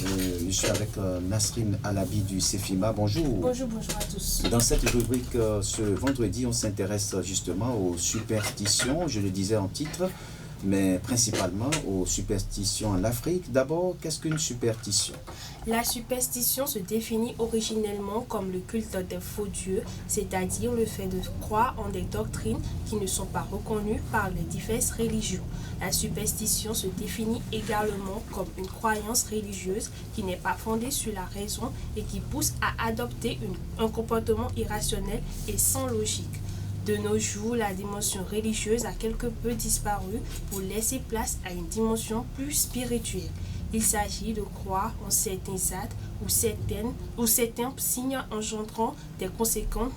Je suis avec Nasrine Alabi du CEFIMA. Bonjour. Bonjour à tous. Dans cette rubrique, ce vendredi, on s'intéresse justement aux superstitions, je le disais en titre, mais principalement aux superstitions en Afrique. D'abord, qu'est-ce qu'une superstition? La superstition se définit originellement comme le culte des faux dieux, c'est-à-dire le fait de croire en des doctrines qui ne sont pas reconnues par les diverses religions. La superstition se définit également comme une croyance religieuse qui n'est pas fondée sur la raison et qui pousse à adopter un comportement irrationnel et sans logique. De nos jours, la dimension religieuse a quelque peu disparu pour laisser place à une dimension plus spirituelle. Il s'agit de croire en certains actes ou certains signes engendrant des conséquences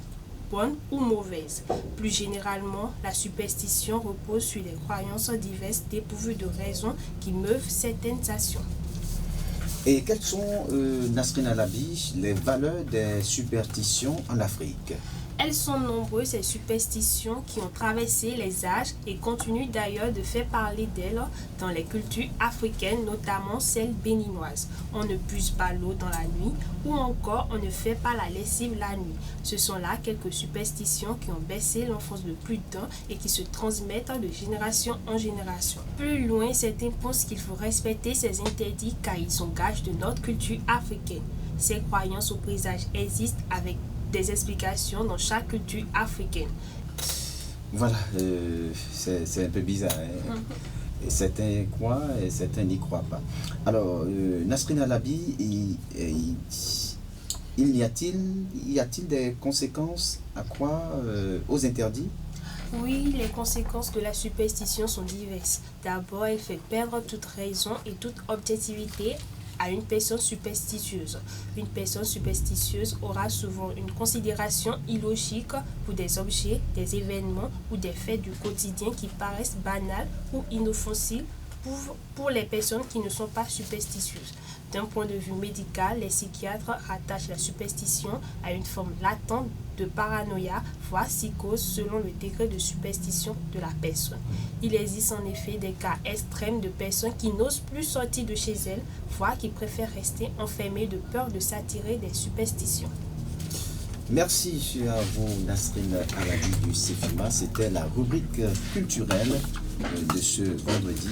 bonnes ou mauvaises. Plus généralement, la superstition repose sur des croyances diverses dépourvues de raison qui meuvent certaines actions. Et quelles sont, Nasrine Alabi, les valeurs des superstitions en Afrique? Elles sont nombreuses, ces superstitions qui ont traversé les âges et continuent d'ailleurs de faire parler d'elles dans les cultures africaines, notamment celles béninoises. On ne puise pas l'eau dans la nuit ou encore on ne fait pas la lessive la nuit. Ce sont là quelques superstitions qui ont bercé l'enfance de plus d'un et qui se transmettent de génération en génération. Plus loin, certains pensent qu'il faut respecter ces interdits car ils sont gages de notre culture africaine. Ces croyances au présage existent avec des explications dans chaque culture africaine. Voilà, c'est un peu bizarre. Hein? Certains croient et certains n'y croient pas. Alors, Nasrine Alabi, y a-t-il des conséquences à croire aux interdits? Oui, les conséquences de la superstition sont diverses. D'abord, elle fait perdre toute raison et toute objectivité à une personne superstitieuse. Une personne superstitieuse aura souvent une considération illogique pour des objets, des événements ou des faits du quotidien qui paraissent banals ou inoffensifs pour les personnes qui ne sont pas superstitieuses. D'un point de vue médical, les psychiatres rattachent la superstition à une forme latente de paranoïa, voire psychose selon le degré de superstition de la personne. Il existe en effet des cas extrêmes de personnes qui n'osent plus sortir de chez elles, voire qui préfèrent rester enfermées de peur de s'attirer des superstitions. Merci à vous, Nasrine Alabi du CEFIMA. C'était la rubrique culturelle de ce vendredi.